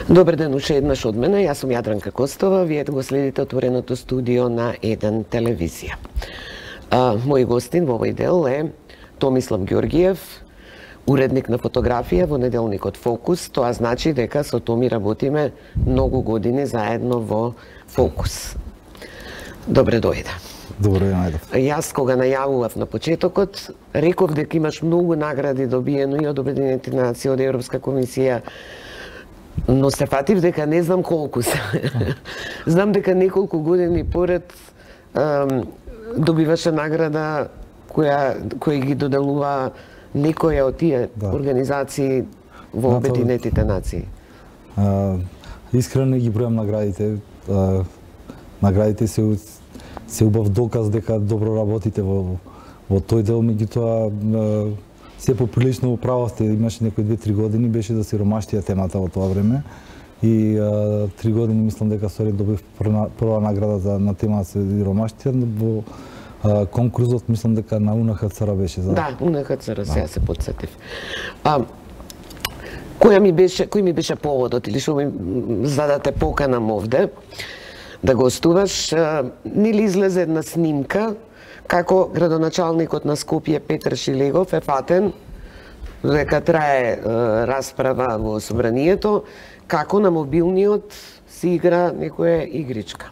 Добар ден уште еднаш од мене. Јас сум Јадранка Костова. Вие го следите отвореното студио на Еден телевизија. Мој гостин во овој дел е Томислав Ѓоргиев, уредник на фотографија во неделникот Фокус. Тоа значи дека со Томи работиме многу години заедно во Фокус. Добре дојде. Добре најдов. Јас кога најавував на почетокот, реков дека имаш многу награди добиено и од Обединетите нации, од Европска комисија, но се фатив дека не знам колку се. Знам дека неколку години поред добиваше награда која ги доделува некоја од тие организации во Обединетите нации. Искрено ги бројам наградите. Наградите се убав доказ дека добро работите во тој дел, меѓутоа се поприлично право сте, имаше некои 2-3 години, беше за сиромаштија темата во тоа време и 3 години мислам дека добив прва награда на тема за сиромаштија во конкурсот, мислам дека на УНХЦР беше за. Да, УНХЦР, сега се потсетив. Кој ми беше поводот или што ми задате поканам овде да гостуваш? Нели излезе една снимка како градоначалникот на Скопје Петар Шилегов е фатен дека трае расправа во собранието, како на мобилниот се игра некоја игричка.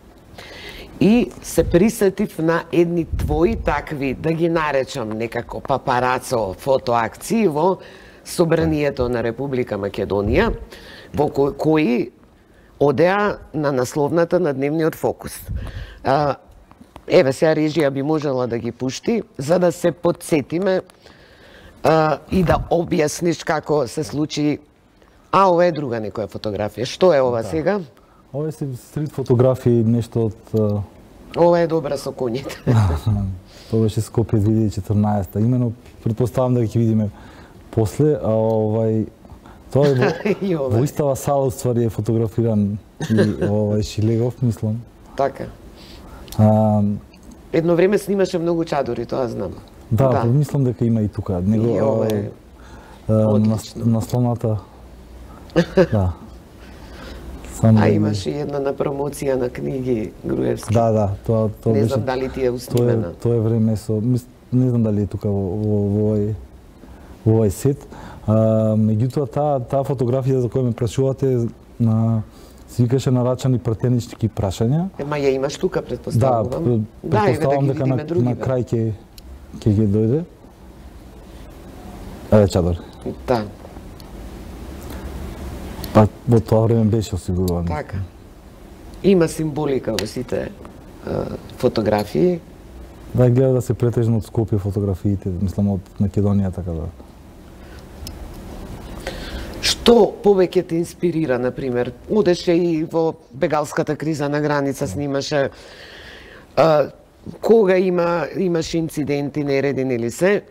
И се присетив на едни твои такви, да ги наречам некако папарацо фотоакции во собранието на Република Македонија, во кои одеа на насловната на дневниот Фокус. Еве, сега режија би можела да ги пушти, за да се подсетиме и да објасниш како се случи. Ова е друга некоја фотографија. Што е ова сега? Ова е стрит фотографија, нешто од... Ова е добра со коњите. Тоа беше Скопје 2014. Имено, предпоставам да ги видиме после, а тоа е во истава сала, ствари е фотографиран и Шилегов, мислам. Така. Едно време снимаше многу чадори, тоа знам. Да, мислам дека има и тука. И ова е одлично. Наслоната. Да. Имаше и една на промоција на книги Груевски. Да, тоа беше. Не знам дали ти е уснимена. Тоа е време со, не знам дали е тука во овој сет. Меѓутоа таа фотографија за која ме прашувате се викаше нарачани пратенички прашања. Ема ја имаш тука, предпоставувам. Да, предпоставувам дека на крај ќе ги дојде. Еве чадор. Да. Па во тоа време беше осигурувано. Така. Има символика во сите фотографии. Да, гледа да се претежно од Скопје фотографиите, мислам од Македонија, така да. Што повеќе те инспирира, например? Одеше и во бегалската криза на граница, снимаше. Кога имаш инциденти, нереди или се,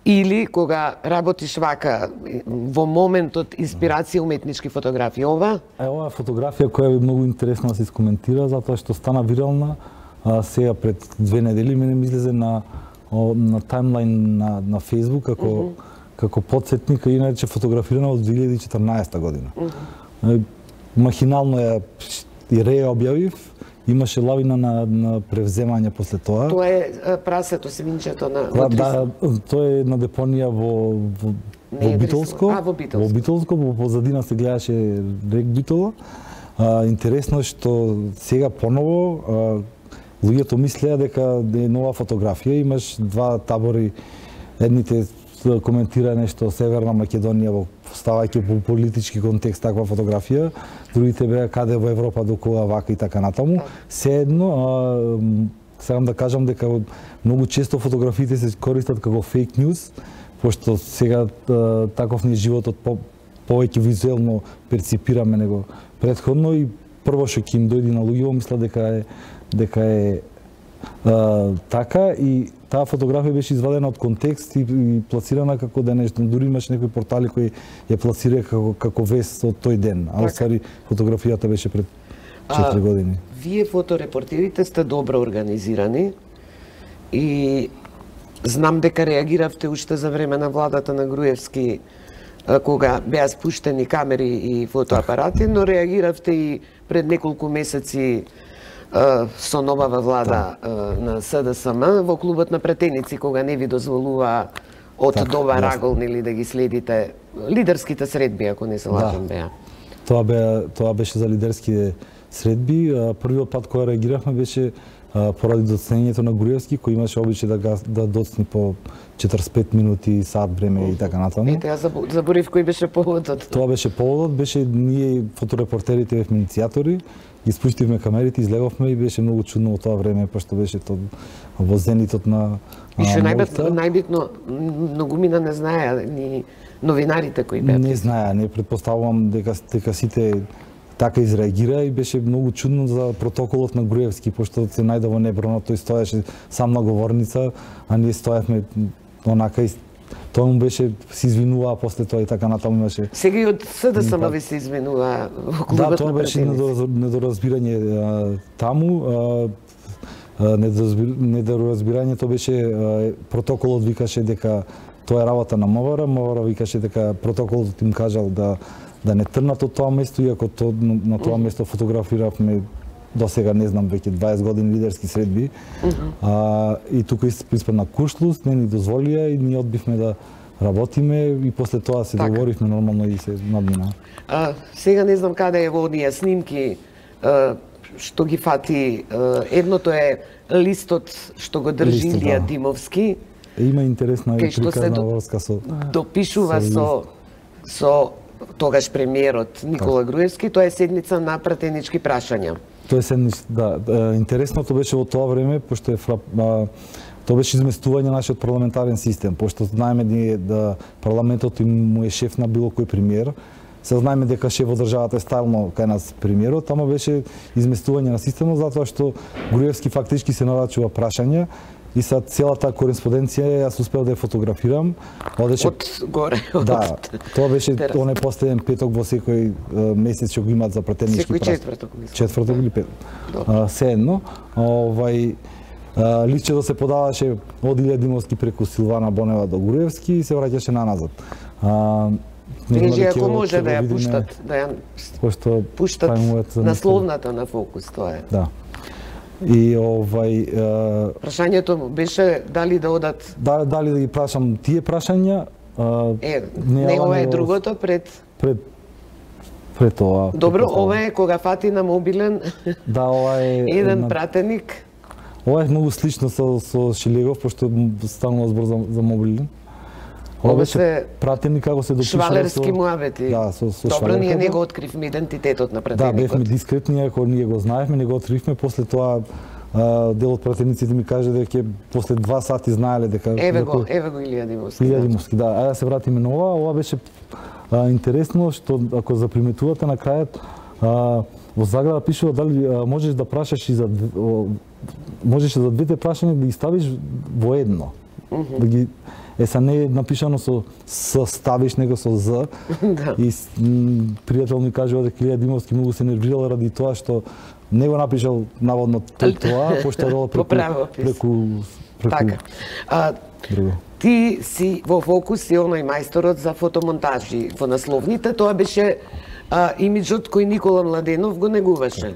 или кога работиш вака, во моментот инспирација уметнички фотографии, ова? Ова е фотографија која е многу интересна да се искоментира, затоа што стана вирална сега пред 2 недели, мене ми излезе на таймлайн на Facebook како подсетник, иначе фотографирана од 2014 година. Махинално ја реобјавив, имаше лавина на превземање после тоа. Тоа е прасето, свинчето на Да, тоа е на депонија во Битолско. Во Битолско, во позадина се гледаше рек Битола. Интересно е што сега поново луѓето мислеа дека е нова фотографија, имаш два табори, едните коментира нешто Северна Македонија ставајќи по политички контекст таква фотографија, другите беа каде во Европа до кога вака и така натаму. Седно, сакам да кажам дека многу често фотографиите се користат како фейк ньюс, пошто сега таков ни животот повеќе визуелно перципираме него претходно и прво што ќе им дојде на луѓето мисла дека е така и таа фотографија беше извадена од контекст и пласирана како да нешто, дури имаше некои портали кои ја пласираја како вест од тој ден, а ствари фотографијата беше пред 4 години. Вие фоторепортерите сте добро организирани и знам дека реагиравте уште за време на владата на Груевски кога беа спуштени камери и фотоапарати, но реагиравте и пред неколку месеци со новава влада на СДСМ во клубот на пратеници, кога не ви дозволува од Доба Рагол или да ги следите лидерските средби, ако не се лажам беа. Тоа беше за лидерските средби. Првиот пат кога реагиравме беше поради доцнењето на Груевски, кој имаше обичај да доцни по 45 минути, сат време и така натаму. Ете, ја заборив кој беше поводот. Тоа беше поводот, беше ние фоторепортерите бевме иницијатори, ги спуштивме камерите, излеговме и беше многу чудно во тоа време, пошто беше тоа во зенитот на И што најбитно, многумина не знаеа, ни новинарите кои беа. Не знаеа, не предпоставувам дека сите така изреагира и беше многу чудно за протоколот на Груевски, пошто се најде во небрано, тој стоеше сам на говорница, а ние стоевме онака и тој му беше се извинува после тоа и така натаму имаше. Сега и од СДСМ ви се извинува во клубот на пратеници. Да, тоа беше недоразбирање таму. Недоразбирањето беше протоколот викаше дека тоа е работа на МВР, МВР викаше дека протоколот им кажал да не трнат од тоа место, иако на тоа место фотографиравме до сега, не знам, веќе 20 години лидерски средби. И тука испадна куршлус, не ни дозволија и ние одбивме да работиме и после тоа се договоривме нормално и се надмина. Сега не знам каде е во оние снимки што ги фати. Едното е листот што го држи Илија Димовски. Има интересна и приказна врска со допишува со тогаш премиерот Никола Груевски, тоа е седница на пратенички прашања. Тоа е седница, да. Интересното беше во тоа време, пошто тоа беше изместување на нашиот парламентарен систем, пошто знаеме да парламентот му е шеф на било кој премиер. Се знаеме дека шеф од државата е стално кај нас премиерот, ама беше изместување на системот затоа што Груевски фактички се нарачува прашања и са целата кореспонденција јас успеав да ја фотографирам. Од горе, да, тоа беше оној последен петок во секој месец што го имаат за пратенички прашања. Секој четврток, мислам. Четврток или петок. Сеедно. Листчето се подаваше од Илија Димовски преку Силвана Бонева до Груевски и се враќаше наназад. Ако може да ја пуштат, да ја пуштат насловната на Фокус, тоа е. Да. И прашањето беше дали да одат... Дали да ги прашам тие прашања. Не, ова е другото пред тоа. Добро, ова е кога фати на мобилен. Да, ова е еден пратеник. Ова е многу слично со Шилегов, пошто станува збор за мобилен. Ова беше пратеник како се допишува швалерски муабети. Да, со добро, ние не го откривме идентитетот на пратеникот. Да, бевме дискретни, ако ние го знаевме, не го откривме, после тоа дел од пратениците ми каже дека после 2 сати знаеле дека Еве го Илија Димовски. Илија Димовски, да. Ајде да се вратиме на ова. Ова беше интересно што ако заприметувате на крајот во заграда пишува дали можеш да прашаш и за за двете прашања да ги ставиш во едно. Да ги са не е напишано со ставиш, него со з. И пријател ми кажува дека Илија Димовски многу се нервирал ради тоа што не го напишал наводно тоа, пошто долу преку така. Ти си во Фокус си оној мајсторот за фотомонтажи во насловните, тоа беше имиджот кој Никола Младенов го негуваше.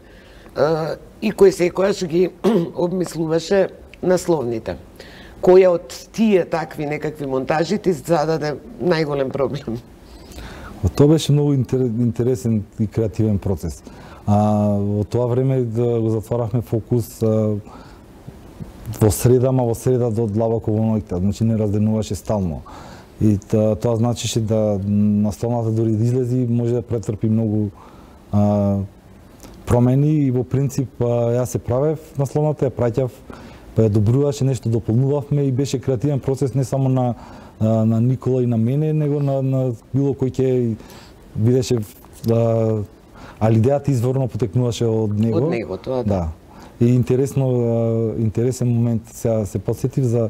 И кој секојаш ги обмислуваше насловните. Која од тие такви некакви монтажи ти зададе најголем проблем? Тоа беше многу интересен и креативен процес. Во тоа време го затварахме Фокус во среда, ама во среда до длабоко во ноќта, значи не разденуваше стално. И тоа значише да насловната дори да излези може да претрпи многу промени и во принцип јас се правев насловната, ја праќав, па ја добруваше, нешто дополнувавме и беше креативен процес не само на Никола и на мене, него на било кој ќе бидеше, али идејата изворно потекнуваше од него. Од него, тоа да. И интересен момент се подсетив за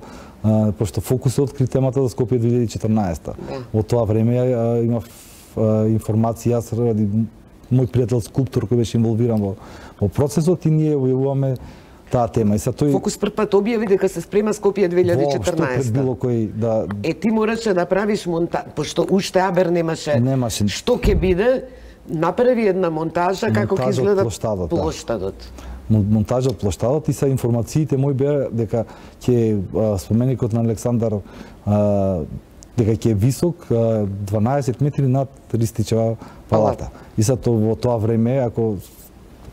пошто Фокус откри темата за Скопје 2014. Во тоа време имав информација, јас ради мој пријател скулптор кој беше инволвиран во процесот и ние објавуваме таа тема. И тој Фокус првпат објави дека се спрема Скопје 2014. Воопшто пред било кој да ти мораше да правиш пошто уште Абер немаше. Што ќе биде? Направи една монтажа како ќе изгледа плоштадот. Монтажа од плоштадот и са информациите мои беа дека ќе споменикот на Александар дека ќе е висок 12 метри над Ристичева палата. И во тоа време, ако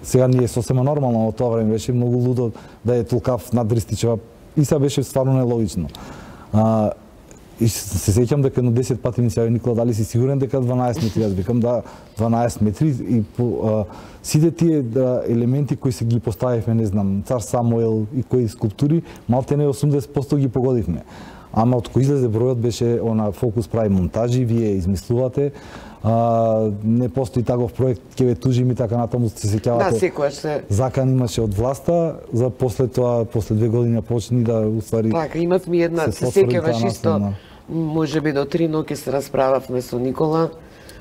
сега ние сосема нормално, во тоа време беше многу лудо да е толкав над Ристичева и сега беше стварно нелогично. И се сеќам дека на 10 пати ми се јави Никола, дали си сигурен дека 12 метри? Јас викам да, 12 метри и сите тие елементи кои се ги поставивме, не знам, Цар Самуел и кои скулптури, малтене 80% ги погодивме. Ама од кој излезе бројот беше она Фокус прави монтажи, вие измислувате, не постои таков проект, ќе ве тужим и така натаму, се сеќавате. Да, секојаш се. Закан имаше од власта, за после тоа, после 2 години почни да уствари. Така, имавме една, се сеќаваш исто, можеби до 3 ноќи се расправавме со Никола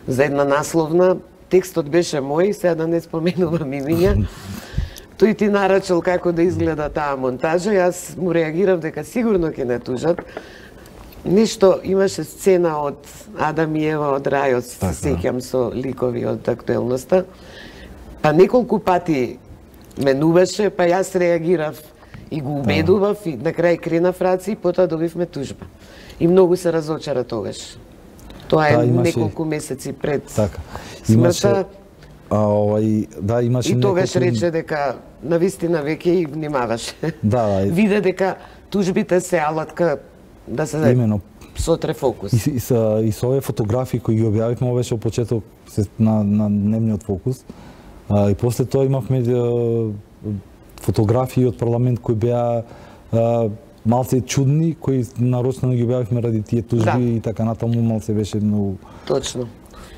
за една насловна. Текстот беше мој, сега да не споменувам имиња. Тој ти нарачал како да изгледа таа монтажа, јас му реагирав дека сигурно ќе не тужат. Нешто имаше сцена од Адам и Ева од рајот, се сеќам со ликови од актуелноста. Па неколку пати менуваше, па јас реагирав и го убедував и на крај кренав раци и потоа добивме тужба. И многу се разочара тогаш. Тоа е неколку месеци пред смртта. Имаше и тогаш рече дека навистина веќе и внимаваше. Виде дека тужбите се алатка да се сотре фокус. И со овие фотографии кои ги објавивме, ова беше почеток на дневниот фокус. И после тоа имавме фотографии од парламент кои беа малце чудни, кои нарочно ги објавивме ради тие тужби и така натаму, малце беше многу... Точно.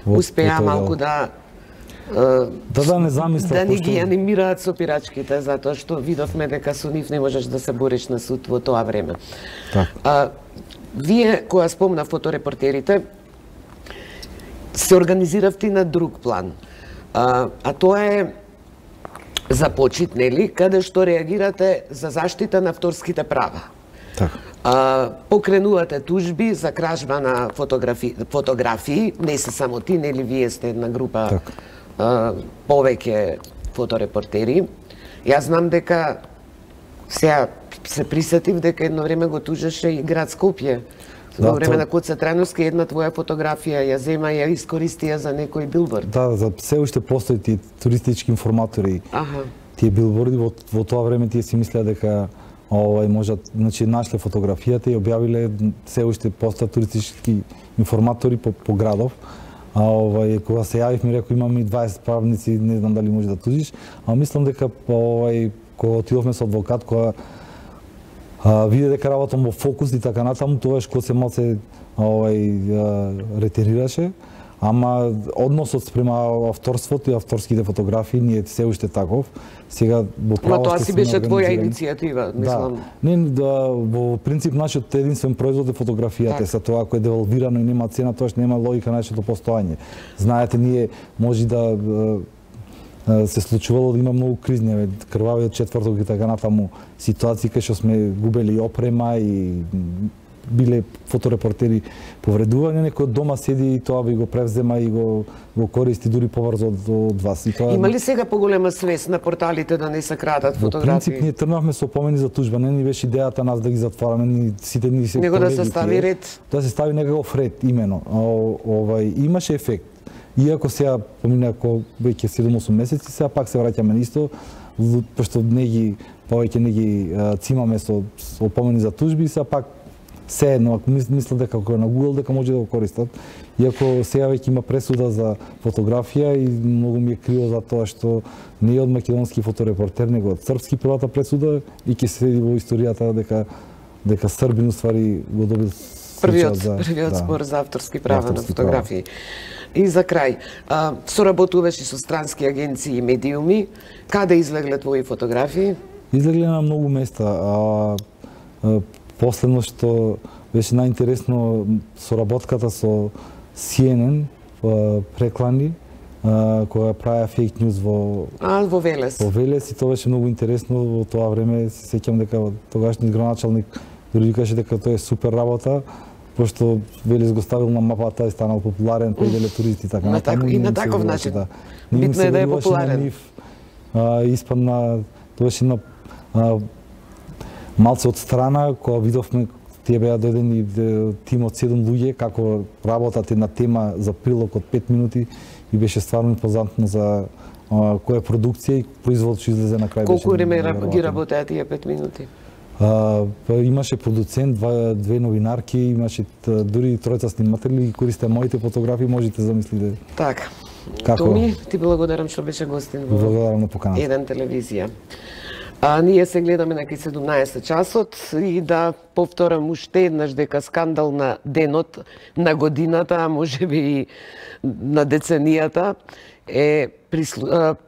Успеа малку да не замислам, да ни ги анимираат со пирачките, затоа што видовме дека со нив не можеш да се бориш на суд во тоа време. Вие, која спомна фоторепортерите, се организиравте на друг план. А тоа е за почит, нели, каде што реагирате за заштита на авторските права. Покренувате тужби за кражба на фотографии, не се само ти, нели, вие сте една група повеќе фоторепортери. Јас знам дека сега се присетив дека едно време го тужеше и град Скопје. Во време на Коца Трајновски една твоја фотографија ја зема и ја искористија за некој билборд. Да, за се уште постои тие туристички информатори. Тие билборди во тоа време тие си мислеа дека можат, значи нашле фотографијата и објавиле, се уште постојат туристички информатори по градов. Кога се јавив ми рекоа имам и 20 правници, не знам дали може да тужиш, а мислам дека кога отидовме со адвокат, кога виде дека работам во Фокус и така натаму, тогаш кога се малце ретерираше, ама односот спрема авторството и авторските фотографии ние се уште таков. Сега во право тоа си беше твоја иницијатива, мислам. Во принцип нашиот единствен производ е фотографијата, са тоа кој е девалвирано и нема цена, тоаш нема логика нашето постоење. Знаете, ние може да се случувало да има многу кризни, крвавиот четврток и така натаму ситуации кај што сме губели опрема и биле фоторепортери повредување, некој дома седи и тоа ви го превзема и го користи дури побрзо од вас. Има ли сега поголема свест на порталите да не се крадат фотографии? Во принцип ние тргнавме со опомени за тужба, не ни беше идејата нас да ги затвараме, сите ни се него да се стави ред. Да се стави некаков ред, имено. Имаше ефект. Иако сега помина веќе 7-8 месеци, сега пак се враќаме на исто, пошто повеќе не ги цимаме со опомени за тужби, сега пак се едно, ако мислат дека кој на Google дека може да го користат. Иако сега веќе има пресуда за фотографија и многу ми е криво за тоа што не е од македонски фоторепортер, него од српски првата пресуда и ќе седи во историјата дека Србин уствари го добил првиот спор за авторски права на фотографии. И за крај, соработуваш и со странски агенции и медиуми, каде излегле твои фотографии? Излегле на многу места. Последно што беше најинтересно соработката со CNN преклани, која правеа фейк ньюз во Велес. Во Велес, и тоа беше многу интересно. Во тоа време се сеќам дека тогашниот градоначалник дури викаше дека тоа е супер работа, пошто Велес го ставил на мапата и станал популарен, поиделе туристи така натаму. И на таков начин. Битно е да е популарен. Испадна, тоа беше на малце од страна, кога видовме тие беа дојдени тим од 7 луѓе како работат една тема за прилог од 5 минути и беше стварно импозантно за која продукција и производ што излезе на крај. Колку време ги работеа тие 5 минути? Имаше продуцент, две новинарки, имаше дури тројца сниматели, користеа моите фотографии, можете замислите. Така. Томи, ти благодарам што беше гостин во Благодарам на поканата. Еден телевизија. Ние се гледаме на 17 часот и да повторам уште еднаш дека скандал на денот, на годината, а можеби и на деценијата е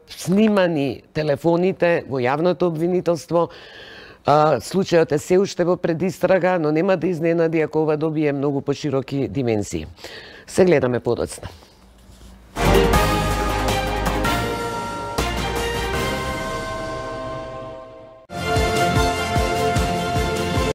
снимани телефоните во јавното обвинителство. Случајот е се уште во предистрага, но нема да изненади ако ова добие многу пошироки димензии. Се гледаме подоцна.